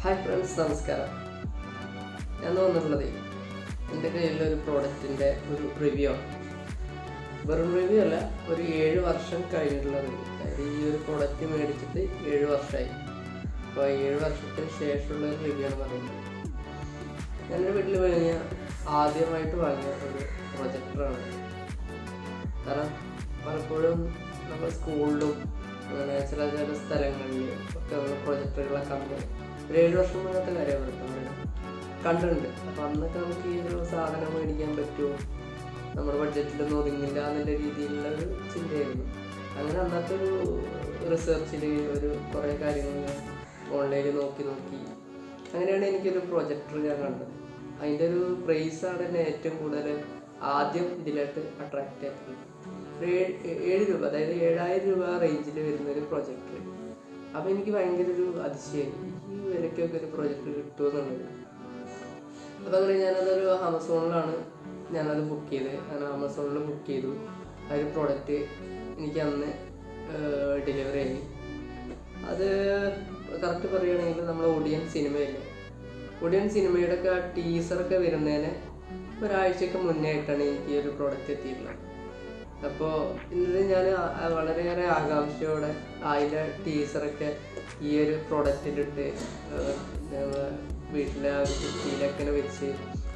Hi friends, നമസ്കാരം. ഞാൻ വന്നിട്ടുള്ളത് എൻ്റെ കയ്യിലൊരു പ്രോഡക്റ്റിൻ്റെ ഒരു റിവ്യൂ ആണ്. വെറും റിവ്യൂ അല്ല, ഒരു 7 വർഷം കഴിഞ്ഞിട്ടുള്ള റിവ്യൂ. അതായത് ഈ ഒരു പ്രോഡക്റ്റ് മേടിച്ചിട്ട് 7 വർഷമായി. അപ്പോൾ 7 വർഷത്തിന് ശേഷമുള്ള ഒരു റിവ്യൂ ആണ് പറയുന്നത്. എൻ്റെ വീട്ടിൽ വാങ്ങിയ ആദ്യമായിട്ട് വാങ്ങിയ ഒരു പ്രൊജക്ടറാണ്. കാരണം പലപ്പോഴും നമ്മൾ സ്കൂളിലും അങ്ങനെ ചില സ്ഥലങ്ങളിൽ ഒക്കെ നമ്മൾ പ്രൊജക്ടറുകളൊക്കെ അന്ന് ഒരു 7 വർഷം മുന്നത്തെ കാര്യമാണ് കണ്ടിട്ടുണ്ട്. അപ്പോൾ അന്നൊക്കെ നമുക്ക് ഈ ഒരു സാധനം മേടിക്കാൻ പറ്റുമോ, നമ്മുടെ ബഡ്ജറ്റിലൊന്നും ഒതുങ്ങില്ല എന്നുള്ള രീതിയിലുള്ള ഒരു ചിന്തയായിരുന്നു. അങ്ങനെ അന്നത്തെ ഒരു റിസർച്ചിൽ ഒരു കുറേ കാര്യങ്ങൾ ഓൺലൈനിൽ നോക്കി അങ്ങനെയാണ് എനിക്കൊരു പ്രൊജക്ടർ ഞാൻ കണ്ടത്. അതിൻ്റെ ഒരു പ്രൈസാണ് എന്നെ ഏറ്റവും കൂടുതൽ ആദ്യം ഇതിലായിട്ട് അട്രാക്റ്റ് ആയിട്ടുള്ളത്. 7 രൂപ, അതായത് 7000 രൂപ റേഞ്ചിൽ വരുന്നൊരു പ്രൊജക്ടർ. അപ്പോൾ എനിക്ക് ഭയങ്കര ഒരു അതിശയം, ഈ വിലയ്ക്കൊക്കെ ഒരു പ്രൊജക്ടർ കിട്ടുമെന്നുള്ളത്. അപ്പോൾ അങ്ങനെ ഞാനതൊരു ആമസോണിലാണ് ഞാനത് ബുക്ക് ചെയ്തത്. അങ്ങനെ ആമസോണിൽ ബുക്ക് ചെയ്തു. ആ ഒരു പ്രോഡക്റ്റ് എനിക്ക് അന്ന് ഡെലിവറി ആയി. അത് കറക്റ്റ് പറയുകയാണെങ്കിൽ നമ്മൾ ഒടിയൻ സിനിമയില്ലേ, ഒടിയൻ സിനിമയുടെ ഒക്കെ ടീസറൊക്കെ വരുന്നതിന് ഒരാഴ്ചയ്ക്ക് മുന്നേ ആയിട്ടാണ് എനിക്ക് ഈ ഒരു പ്രോഡക്റ്റ് എത്തിയിട്ടുള്ളത്. അപ്പോൾ ഇന്നത് ഞാൻ വളരെയേറെ ആകാംക്ഷയോടെ അതിൻ്റെ ടീസറൊക്കെ ഈ ഒരു പ്രോഡക്റ്റിലിട്ട് വീട്ടിലെ ആ ഒരു കുട്ടിയിലൊക്കെ വെച്ച്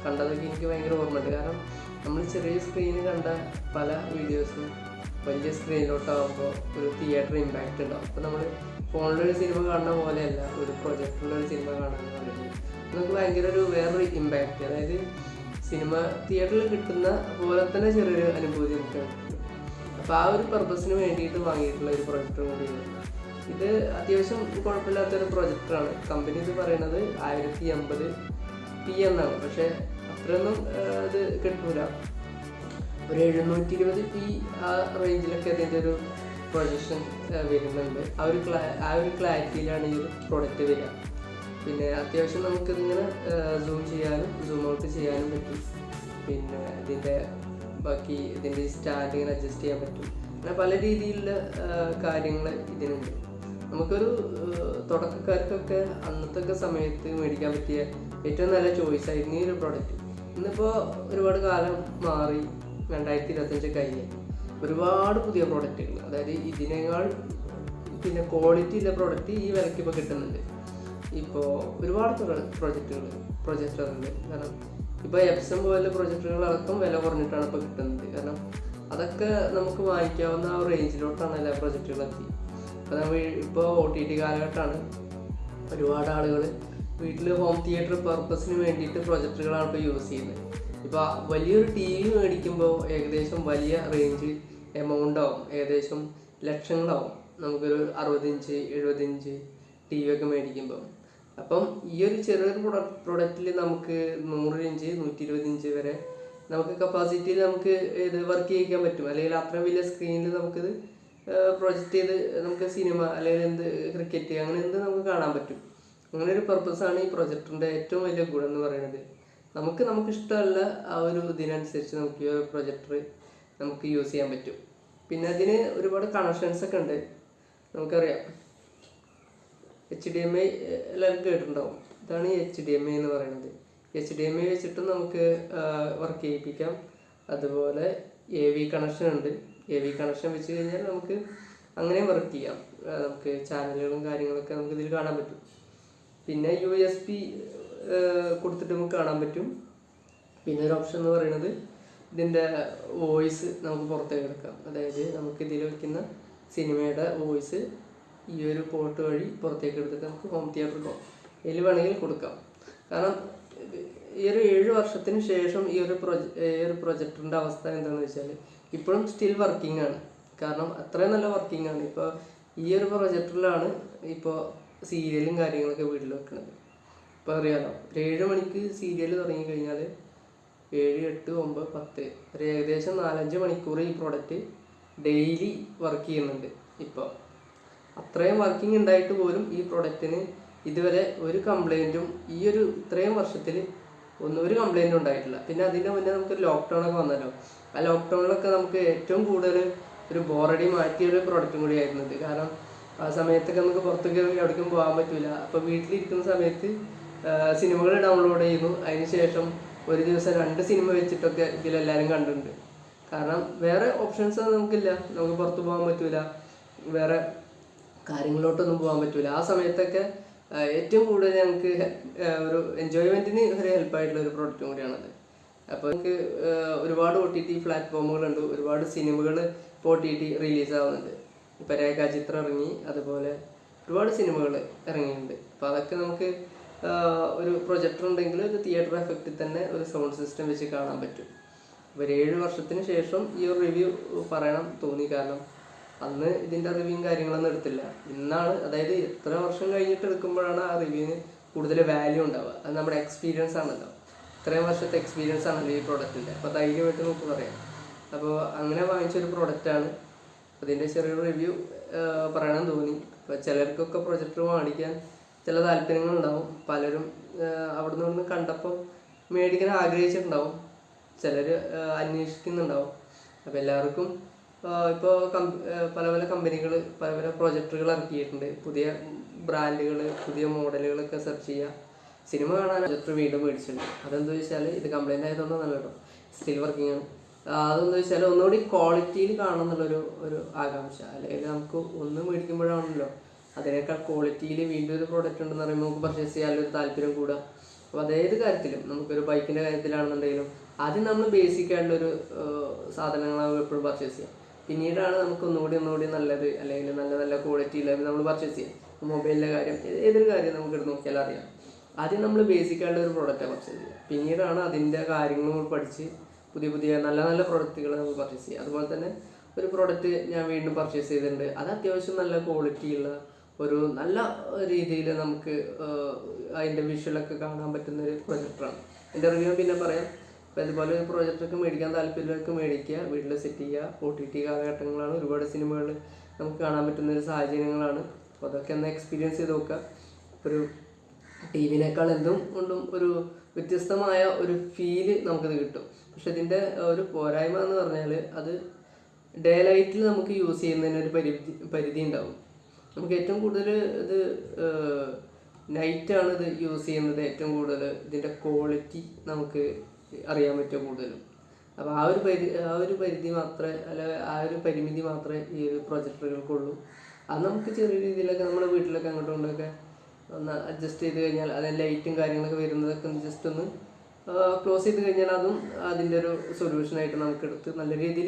കണ്ടതൊക്കെ എനിക്ക് ഭയങ്കര ഓർമ്മയുണ്ട്. കാരണം നമ്മൾ ചെറിയ സ്ക്രീനിൽ കണ്ട പല വീഡിയോസും വലിയ സ്ക്രീനിലോട്ടാകുമ്പോൾ ഒരു തിയേറ്റർ ഇമ്പാക്റ്റ് ഉണ്ടാവും. അപ്പോൾ നമ്മൾ ഫോണിലൊരു സിനിമ കാണുന്ന പോലെയല്ല ഒരു പ്രൊജക്ടറിലൊരു സിനിമ കാണുന്ന പറയുന്നത്. നമുക്ക് ഭയങ്കര ഒരു വേറൊരു ഇമ്പാക്റ്റ്, അതായത് സിനിമ തിയേറ്ററിൽ കിട്ടുന്ന പോലെ തന്നെ ചെറിയൊരു അനുഭൂതി നമുക്ക് കിട്ടും. അപ്പോൾ ആ ഒരു പർപ്പസിന് വേണ്ടിയിട്ട് വാങ്ങിയിട്ടുള്ള ഒരു പ്രൊജക്ടർ കൂടിയാണ് ഇത്. അത്യാവശ്യം കുഴപ്പമില്ലാത്തൊരു പ്രൊജക്ടറാണ്. കമ്പനി ഇത് പറയുന്നത് 1080p എന്നാണ്, പക്ഷേ അത്രയൊന്നും ഇത് കിട്ടൂല. ഒരു 720p ആ റേഞ്ചിലൊക്കെ അതിൻ്റെ ഒരു പ്രൊജക്ഷൻ വരുന്നുണ്ട്. ആ ഒരു ക്ലാരിറ്റിയിലാണ് ഈ ഒരു പ്രോഡക്റ്റ് വരിക. പിന്നെ അത്യാവശ്യം നമുക്കിതിങ്ങനെ സൂം ചെയ്യാനും സൂം ഔട്ട് ചെയ്യാനും പറ്റും. പിന്നെ ബാക്കി ഇതിൻ്റെ സ്റ്റാൻഡ് ഇങ്ങനെ അഡ്ജസ്റ്റ് ചെയ്യാൻ പറ്റും. അങ്ങനെ പല രീതിയിലുള്ള കാര്യങ്ങൾ ഇതിനുണ്ട്. നമുക്കൊരു തുടക്കക്കാർക്കൊക്കെ അന്നത്തെ സമയത്ത് മേടിക്കാൻ പറ്റിയ ഏറ്റവും നല്ല ചോയ്സ് ആയിരുന്നു ഈ ഒരു പ്രോഡക്റ്റ്. ഇന്നിപ്പോൾ ഒരുപാട് കാലം മാറി, 2025 കഴിഞ്ഞ് ഒരുപാട് പുതിയ പ്രോഡക്റ്റുകൾ, അതായത് ഇതിനേക്കാൾ പിന്നെ ക്വാളിറ്റി ഉള്ള പ്രോഡക്റ്റ് ഈ വിലയ്ക്ക് ഇപ്പോൾ കിട്ടുന്നുണ്ട്. ഇപ്പോൾ ഒരുപാട് പ്രൊജക്ടറുണ്ട്. കാരണം ഇപ്പോൾ എപ്സം പോലുള്ള പ്രൊജക്ടറുകളടക്കം വില കുറഞ്ഞിട്ടാണ് ഇപ്പോൾ കിട്ടുന്നത്. കാരണം അതൊക്കെ നമുക്ക് വാങ്ങിക്കാവുന്ന ആ റേഞ്ചിലോട്ടാണ് എല്ലാ പ്രൊജക്റ്റുകളെത്തി. അപ്പോൾ നമ്മൾ ഇപ്പോൾ OTT കാലഘട്ടമാണ്. ഒരുപാട് ആളുകൾ വീട്ടിൽ ഹോം തിയേറ്റർ പർപ്പസിന് വേണ്ടിയിട്ട് പ്രൊജക്ടറുകളാണ് ഇപ്പോൾ യൂസ് ചെയ്യുന്നത്. ഇപ്പോൾ വലിയൊരു TV മേടിക്കുമ്പോൾ ഏകദേശം വലിയ റേഞ്ച് എമൗണ്ട് ആവും, ഏകദേശം ലക്ഷങ്ങളാവും. നമുക്കൊരു 60 ഇഞ്ച് 70 ഇഞ്ച് TV ഒക്കെ മേടിക്കുമ്പോൾ. അപ്പം ഈ ഒരു ചെറിയൊരു പ്രൊഡക്റ്റിൽ നമുക്ക് 100 ഇഞ്ച് 120 ഇഞ്ച് വരെ നമുക്ക് കപ്പാസിറ്റിയിൽ നമുക്ക് ഇത് വർക്ക് ചെയ്യിക്കാൻ പറ്റും. അല്ലെങ്കിൽ അത്രയും വലിയ സ്ക്രീനിൽ നമുക്കിത് പ്രൊജക്റ്റ് ചെയ്ത് നമുക്ക് സിനിമ അല്ലെങ്കിൽ ക്രിക്കറ്റ് അങ്ങനെ നമുക്ക് കാണാൻ പറ്റും. അങ്ങനെ ഒരു പർപ്പസാണ് ഈ പ്രൊജക്ടറിൻ്റെ ഏറ്റവും വലിയ ഗുണം എന്ന് പറയുന്നത്. നമുക്ക് ഇഷ്ടമുള്ള ആ ഒരു ഇതിനനുസരിച്ച് നമുക്ക് ഈ പ്രൊജക്ടർ നമുക്ക് യൂസ് ചെയ്യാൻ പറ്റും. പിന്നെ അതിന് ഒരുപാട് കണക്ഷൻസ് ഒക്കെ ഉണ്ട്. നമുക്കറിയാം, HDMI എല്ലാവർക്കും കേട്ടിട്ടുണ്ടാവും. ഇതാണ് ഈ HDMI എന്ന് പറയുന്നത്. HDMI വെച്ചിട്ട് നമുക്ക് വർക്ക് ചെയ്യിപ്പിക്കാം. അതുപോലെ AV കണക്ഷൻ ഉണ്ട്. AV കണക്ഷൻ വെച്ച് കഴിഞ്ഞാൽ നമുക്ക് അങ്ങനെ വർക്ക് ചെയ്യാം. നമുക്ക് ചാനലുകളും കാര്യങ്ങളൊക്കെ നമുക്ക് ഇതിൽ കാണാൻ പറ്റും. പിന്നെ USB കൊടുത്തിട്ട് നമുക്ക് കാണാൻ പറ്റും. പിന്നെ ഒരു ഓപ്ഷൻ എന്ന് പറയുന്നത് ഇതിൻ്റെ വോയിസ് നമുക്ക് പുറത്തേക്ക് എടുക്കാം. അതായത് നമുക്ക് ഇതിൽ വയ്ക്കുന്ന സിനിമയുടെ വോയിസ് ഈ ഒരു പോർട്ട് വഴി പുറത്തേക്ക് എടുത്തിട്ട് നമുക്ക് ഹോം തിയേറ്ററിലോ ഇതിൽ വേണമെങ്കിൽ കൊടുക്കാം. കാരണം ഈ ഒരു 7 വർഷത്തിന് ശേഷം ഈ ഒരു പ്രൊജക്ടറിൻ്റെ അവസ്ഥ എന്താണെന്ന് വെച്ചാൽ ഇപ്പോഴും സ്റ്റിൽ വർക്കിംഗ് ആണ്. കാരണം അത്രയും നല്ല വർക്കിംഗ് ആണ്. ഇപ്പോൾ ഈ ഒരു പ്രൊജക്ടറിലാണ് ഇപ്പോൾ സീരിയലും കാര്യങ്ങളൊക്കെ വീട്ടിൽ വെക്കുന്നത്. ഇപ്പോൾ അറിയാമല്ലോ, ഒരു 7 മണിക്ക് സീരിയൽ തുടങ്ങിക്കഴിഞ്ഞാൽ 7, 8, 9, 10 ഒരു ഏകദേശം 4-5 മണിക്കൂർ ഈ പ്രോഡക്റ്റ് ഡെയിലി വർക്ക് ചെയ്യുന്നുണ്ട്. ഇപ്പോൾ അത്രയും വർക്കിംഗ് ഉണ്ടായിട്ട് പോലും ഈ പ്രോഡക്റ്റിന് ഇതുവരെ ഒരു കംപ്ലൈൻറ്റും ഈ ഒരു ഇത്രയും വർഷത്തിൽ ഒരു കംപ്ലൈൻറ്റും ഉണ്ടായിട്ടില്ല. പിന്നെ അതിൻ്റെ മുന്നേ നമുക്ക് ലോക്ക്ഡൗണൊക്കെ വന്നല്ലോ. ആ ലോക്ക്ഡൗണിലൊക്കെ നമുക്ക് ഏറ്റവും കൂടുതൽ ഒരു ബോറടി മാറ്റിയൊരു പ്രോഡക്റ്റും കൂടി ആയിരുന്നത്. കാരണം ആ സമയത്തൊക്കെ നമുക്ക് പുറത്തേക്ക് എവിടേക്കും പോകാൻ പറ്റില്ല. അപ്പോൾ വീട്ടിലിരിക്കുന്ന സമയത്ത് സിനിമകൾ ഡൗൺലോഡ് ചെയ്യുന്നു. അതിന് ശേഷം ഒരു ദിവസം 2 സിനിമ വെച്ചിട്ടൊക്കെ ഇതിലെല്ലാവരും കണ്ടിട്ടുണ്ട്. കാരണം വേറെ ഓപ്ഷൻസ് നമുക്കില്ല, നമുക്ക് പുറത്ത് പോകാൻ പറ്റില്ല, വേറെ കാര്യങ്ങളിലോട്ടൊന്നും പോകാൻ പറ്റില്ല. ആ സമയത്തൊക്കെ ഏറ്റവും കൂടുതൽ ഞങ്ങൾക്ക് ഒരു എൻജോയ്മെൻറ്റിന് ഒരു ഹെൽപ്പായിട്ടുള്ള ഒരു പ്രോഡക്റ്റും കൂടിയാണത്. അപ്പോൾ നമുക്ക് ഒരുപാട് OTT പ്ലാറ്റ്ഫോമുകളുണ്ട്, ഒരുപാട് സിനിമകൾ ഇപ്പോൾ OTT റിലീസാവുന്നുണ്ട്. ഇപ്പോൾ രേഖാചിത്രം ഇറങ്ങി, അതുപോലെ ഒരുപാട് സിനിമകൾ ഇറങ്ങിയിട്ടുണ്ട്. അപ്പോൾ അതൊക്കെ നമുക്ക് ഒരു പ്രൊജക്ടർ ഉണ്ടെങ്കിൽ ഒരു തിയേറ്റർ എഫക്റ്റിൽ തന്നെ ഒരു സൗണ്ട് സിസ്റ്റം വെച്ച് കാണാൻ പറ്റും. ഒരു 7 വർഷത്തിന് ശേഷം ഈ ഒരു റിവ്യൂ പറയണം തോന്നി. കാരണം അന്ന് ഇതിൻ്റെ റിവ്യൂവും കാര്യങ്ങളൊന്നും എടുത്തില്ല. ഇന്നാണ്, അതായത് എത്ര വർഷം കഴിഞ്ഞിട്ട് എടുക്കുമ്പോഴാണ് ആ റിവ്യൂവിന് കൂടുതൽ വാല്യൂ ഉണ്ടാവുക. അത് നമ്മുടെ എക്സ്പീരിയൻസ് ആണല്ലോ, ഇത്രയും വർഷത്തെ എക്സ്പീരിയൻസ് ആണല്ലോ ഈ പ്രോഡക്റ്റിൻ്റെ. അപ്പോൾ ധൈര്യമായിട്ട് നമുക്ക് പറയാം. അപ്പോൾ അങ്ങനെ വാങ്ങിച്ചൊരു പ്രോഡക്റ്റാണ്. അതിൻ്റെ ചെറിയൊരു റിവ്യൂ പറയണം തോന്നി. അപ്പോൾ ചിലർക്കൊക്കെ പ്രൊജക്ടർ മേടിക്കാൻ ചില താല്പര്യങ്ങളുണ്ടാവും. പലരും അവിടെ നിന്ന് കണ്ടപ്പോൾ മേടിക്കാൻ ആഗ്രഹിച്ചിട്ടുണ്ടാവും, ചിലർ അന്വേഷിക്കുന്നുണ്ടാവും. അപ്പോൾ എല്ലാവർക്കും ഇപ്പോൾ പല പല കമ്പനികൾ പല പല പ്രൊജക്ടറുകൾ ഇറക്കിയിട്ടുണ്ട്. പുതിയ ബ്രാൻഡുകൾ, പുതിയ മോഡലുകളൊക്കെ സെർച്ച് ചെയ്യുക. സിനിമ കാണാൻ പ്രൊജക്ടർ വീണ്ടും മേടിച്ചിട്ടുണ്ട്. അതെന്താ വെച്ചാൽ ഇത് കംപ്ലൈൻ്റ് ആയതുകൊണ്ടൊന്നല്ല കേട്ടോ, സ്റ്റിൽ വർക്കിംഗ് ആണ്. അതെന്താ വെച്ചാൽ ഒന്നുകൂടി ക്വാളിറ്റിയിൽ കാണണം എന്നുള്ളൊരു ആകാംക്ഷ. അല്ലെങ്കിൽ നമുക്ക് ഒന്ന് മേടിക്കുമ്പോഴാണല്ലോ അതിനേക്കാൾ ക്വാളിറ്റിയിൽ വീണ്ടും ഒരു പ്രോഡക്റ്റ് ഉണ്ടെന്ന് പറയുമ്പോൾ നമുക്ക് പർച്ചേസ് ചെയ്യാനൊരു താല്പര്യം കൂടുക. അപ്പോൾ അതേത് കാര്യത്തിലും, നമുക്കൊരു ബൈക്കിൻ്റെ കാര്യത്തിലാണെന്നുണ്ടെങ്കിലും ആദ്യം നമ്മൾ ബേസിക് ആയിട്ടുള്ളൊരു സാധനങ്ങളാണ് എപ്പോഴും പർച്ചേസ് ചെയ്യുക. പിന്നീടാണ് നമുക്ക് ഒന്നുകൂടി നല്ലത്, അല്ലെങ്കിൽ നല്ല നല്ല ക്വാളിറ്റി ഉള്ളത് നമ്മൾ പർച്ചേസ് ചെയ്യുക. മൊബൈലിൻ്റെ കാര്യം, ഏതൊരു കാര്യം നമുക്ക് എടുത്ത് നോക്കിയാൽ അറിയാം. ആദ്യം നമ്മൾ ബേസിക് ആയിട്ടുള്ള ഒരു പ്രോഡക്റ്റാണ് പർച്ചേസ് ചെയ്യുക. പിന്നീടാണ് അതിൻ്റെ കാര്യങ്ങൾ നമ്മൾ പഠിച്ച് പുതിയ നല്ല നല്ല പ്രോഡക്റ്റുകൾ നമുക്ക് പർച്ചേസ് ചെയ്യുക. അതുപോലെ തന്നെ ഒരു പ്രോഡക്റ്റ് ഞാൻ വീണ്ടും പർച്ചേസ് ചെയ്തിട്ടുണ്ട്. അത് അത്യാവശ്യം നല്ല ക്വാളിറ്റിയുള്ള ഒരു നല്ല രീതിയിൽ നമുക്ക് അതിൻ്റെ വിഷ്വലൊക്കെ കാണാൻ പറ്റുന്നൊരു പ്രൊജക്ടറാണ്. എൻ്റെ റിവ്യൂ പിന്നെ പറയാം. അപ്പോൾ അതുപോലെ ഒരു പ്രൊജക്ടറൊക്കെ മേടിക്കാൻ താല്പര്യമുള്ളവർക്ക് മേടിക്കുക, വീട്ടിൽ സെറ്റ് ചെയ്യുക. OTT കാലഘട്ടങ്ങളാണ്, ഒരുപാട് സിനിമകൾ നമുക്ക് കാണാൻ പറ്റുന്നൊരു സാഹചര്യങ്ങളാണ്. അപ്പോൾ അതൊക്കെ ഒന്ന് എക്സ്പീരിയൻസ് ചെയ്ത് നോക്കുക. ഒരു TV-നേക്കാൾ എന്തും കൊണ്ടും ഒരു വ്യത്യസ്തമായ ഒരു ഫീല് നമുക്കത് കിട്ടും. പക്ഷെ ഇതിൻ്റെ ഒരു പോരായ്മ എന്ന് പറഞ്ഞാൽ അത് ഡേ ലൈറ്റിൽ നമുക്ക് യൂസ് ചെയ്യുന്നതിന് ഒരു പരിധി ഉണ്ടാവും. നമുക്ക് ഏറ്റവും കൂടുതൽ ഇത് നൈറ്റാണ് ഇത് യൂസ് ചെയ്യുന്നത്. ഏറ്റവും കൂടുതൽ ഇതിൻ്റെ ക്വാളിറ്റി നമുക്ക് അറിയാൻ പറ്റുക കൂടുതലും. അപ്പോൾ ആ ഒരു പരിധി മാത്രമേ, അല്ലെങ്കിൽ ആ ഒരു പരിമിതി മാത്രമേ ഈ ഒരു പ്രൊജക്ടറുകൾക്കുള്ളൂ. അത് നമുക്ക് ചെറിയ രീതിയിലൊക്കെ നമ്മുടെ വീട്ടിലൊക്കെ അങ്ങോട്ടും ഇങ്ങോട്ടൊക്കെ ഒന്ന് അഡ്ജസ്റ്റ് ചെയ്ത് കഴിഞ്ഞാൽ, അതിൻ്റെ ലൈറ്റും കാര്യങ്ങളൊക്കെ വരുന്നതൊക്കെ ഒന്ന് ജസ്റ്റ് ഒന്ന് ക്ലോസ് ചെയ്ത് കഴിഞ്ഞാൽ അതും അതിൻ്റെ ഒരു സൊല്യൂഷനായിട്ട് നമുക്ക് എടുത്ത് നല്ല രീതിയിൽ